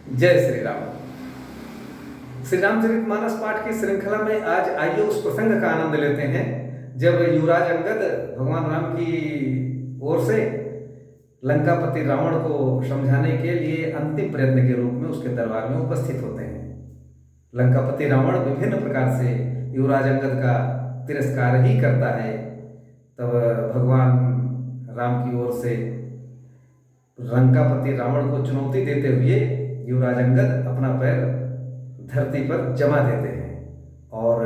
जय श्री राम। श्री रामचरितमानस पाठ की श्रृंखला में आज आइए उस प्रसंग का आनंद लेते हैं जब युवराज अंगद भगवान राम की ओर से लंकापति रावण को समझाने के लिए अंतिम प्रयत्न के रूप में उसके दरबार में उपस्थित होते हैं। लंकापति रावण विभिन्न प्रकार से युवराज अंगद का तिरस्कार ही करता है। तब भगवान राम की ओर से लंकापति रावण को चुनौती देते हुए युवराज अंगद अपना पैर धरती पर जमा देते हैं और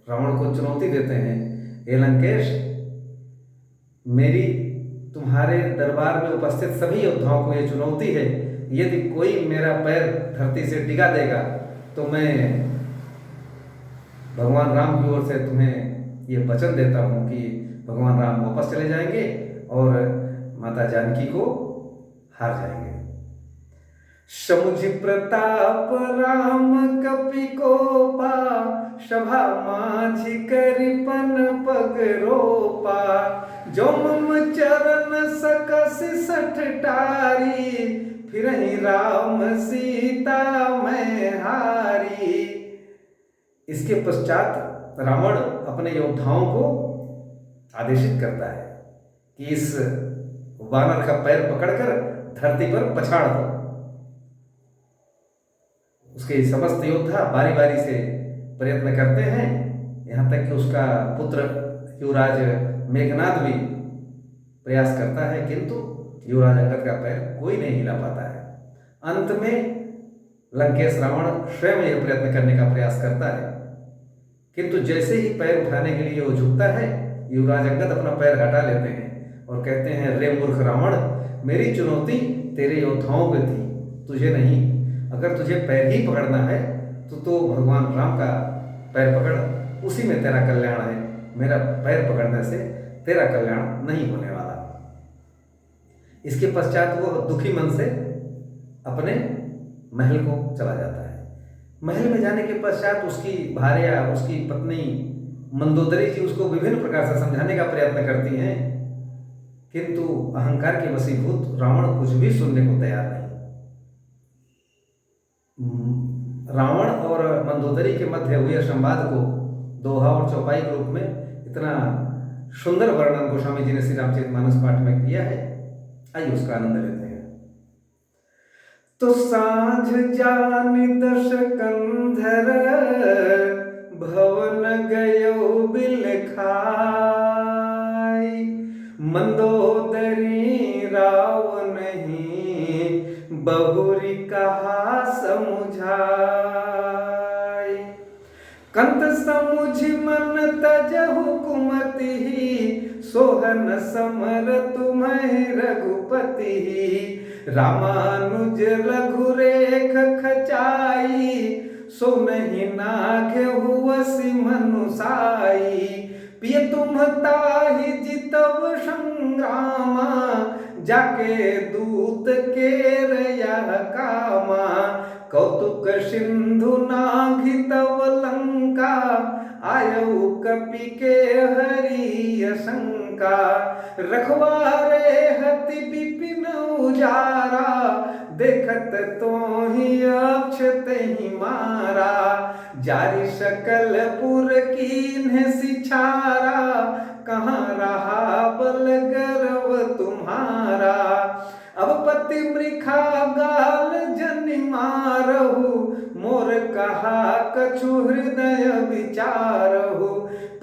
रावण को चुनौती देते हैं, हे लंकेश, मेरी तुम्हारे दरबार में उपस्थित सभी योद्धाओं को ये चुनौती है, यदि कोई मेरा पैर धरती से डिगा देगा तो मैं भगवान राम की ओर से तुम्हें ये वचन देता हूँ कि भगवान राम वापस चले जाएंगे और माता जानकी को हार जाएंगे। समुझ प्रताप राम कपि कोपा, सभा माझि करिपन पग रोपा। जो मम चरण सकसि सठ टारी, फिरहि राम सीता मैं हारी। इसके पश्चात रावण अपने योद्धाओं को आदेशित करता है कि इस वानर का पैर पकड़कर धरती पर पछाड़ दो। उसके समस्त योद्धा बारी बारी से प्रयत्न करते हैं, यहाँ तक कि उसका पुत्र युवराज मेघनाद भी प्रयास करता है, किंतु युवराज अंगद का पैर कोई नहीं हिला पाता है। अंत में लंकेश रावण स्वयं यह प्रयत्न करने का प्रयास करता है, किंतु जैसे ही पैर उठाने के लिए वो झुकता है, युवराज अंगद अपना पैर हटा लेते हैं और कहते हैं, रे मूर्ख रावण, मेरी चुनौती तेरे योद्धाओं को थी, तुझे नहीं। अगर तुझे पैर ही पकड़ना है तो भगवान राम का पैर पकड़, उसी में तेरा कल्याण है। मेरा पैर पकड़ने से तेरा कल्याण नहीं होने वाला। इसके पश्चात वो दुखी मन से अपने महल को चला जाता है। महल में जाने के पश्चात उसकी भार्या, उसकी पत्नी मंदोदरी जी उसको विभिन्न प्रकार से समझाने का प्रयत्न करती हैं, किंतु अहंकार के वशीभूत रावण कुछ भी सुनने को तैयार नहीं। रावण और मंदोदरी के मध्य हुए संवाद को दोहा और चौपाई के रूप में इतना सुंदर वर्णन गोस्वामी जी ने श्री रामचरितमानस पाठ में किया है। आइए उसका आनंद लेते हैं। तो सांझ जानि दश कंधर, भवन गयो बिल खाई। मंदोदरी राव नहीं, बहुरी कहा समुझाई। कंत समुझ मन तजहु कुमति, सोहन समर तुम्हें रघुपति। रामानुज लघु रेख खचाई, सो नहीं नाघेहु वसि मनुसाई। पिय तुम ताहि जितव संग्रामा, जाके दूत केर यह कामा। कौतुक सिंधु नाघितव लंका, आयु कपि के हरि शंका। रखवारे हति विपिन उजारा, देखत तो ही अक्षत ही मारा। जारि सकल पुर कीन्ह सिछारा, कहाँ रहा बल गर्व तुम्हारा। अब पति मृखा गाल जनि मारहु, मोर कहा कछु हृदय विचारहु।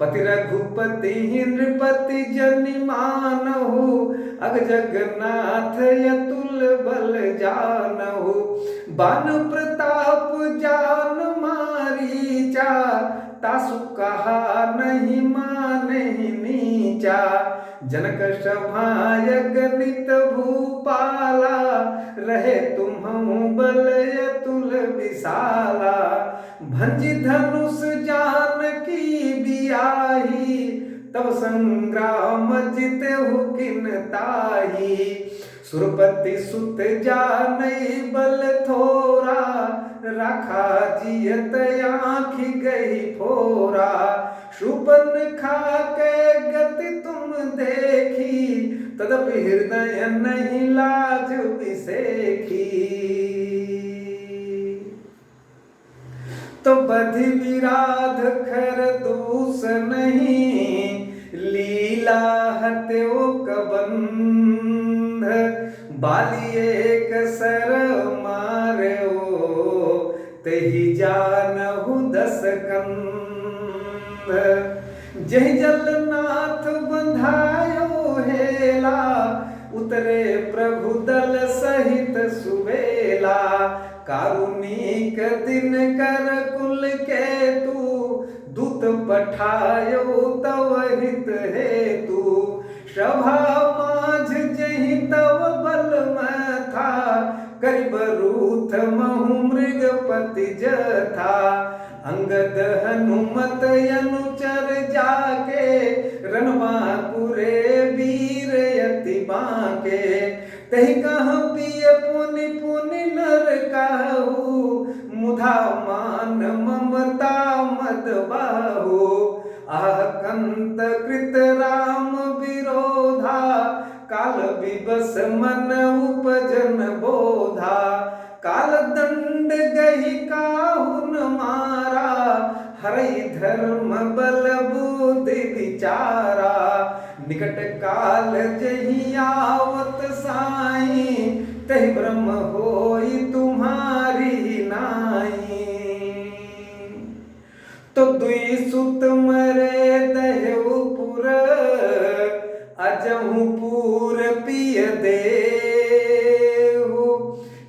पति रघुपति नृपति जनि मानहु, अग जगन्नाथ यतुल बल जानहु। बान प्रताप जान मारीचा, तासु कहा नहीं माने नीचा। जनक सभाय गणित भूपाला, रहे तुम्हु बल यतुल विशाला। भंजि धनुष जानकी बियाही, तब संग्राम जितेहु किन ताही। सुरपति सुत जानई बल थोरा, राखा जियत आँखि गई फोरा। शूर्पणखा के गति तुम देखी, तदपि हृदय नहीं लाज विसेखी। बधि विराध खर दूस नहीं, लीला हत्यो कबंध, बाली एक सर मार्यो, तहि जानहु दस कंध। जय जलनाथ बंधायो हेला, उतरे प्रभु दल सहित सुबेला, कारुणिक दिन कर कुल के तू, दूत पठायो तव हित हेतु, सभा माझ जहि तव बल में था, करिब रूथ महु मृगपति जथा, अंगद हनुमत अनुचर जाके, रणबांकुरे वीर यति बांके, तहि कह पिय पुनि पुनि नर काहू, मुधा मान ममता मद बाहु, आह कंत कृत राम विरोधा, काल विबस मन उपजन बोधा, काल दंड गहि काहु न मारा, हरई धर्म बल बुद्धि विचारा, निकट काल जहि आवत साई, तहि ब्रह्म होई तुम्हारी नाई। तो दुई सुत मरे दहेउ पुर, अजहु पूर पिय देहु,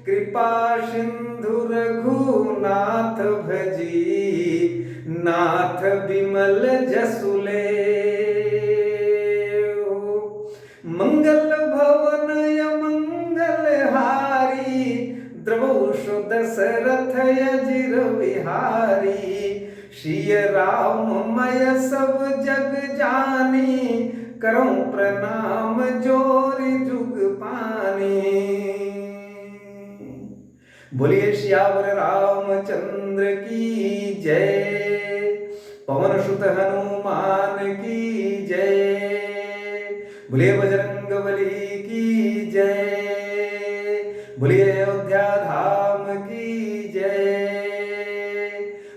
कृपा सिंधु रघुनाथ भजी, नाथ विमल जसु लेहु। मंगल भवन मंगल हारी, द्रवहु दशरथ अजिर विहारी, श्री राम मय सब जग जानी, करऊं प्रणाम जोरि जुग पानी। बोलिए श्यावर रामचंद्र की जय, पवन सुत हनुमान की जय, बोलिए बजरंग बली की जय, बोलिए अयोध्या धाम की जय,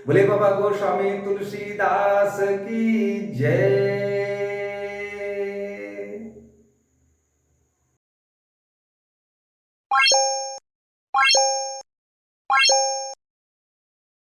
बोलिए बाबा गोस्वामी तुलसीदास की जय।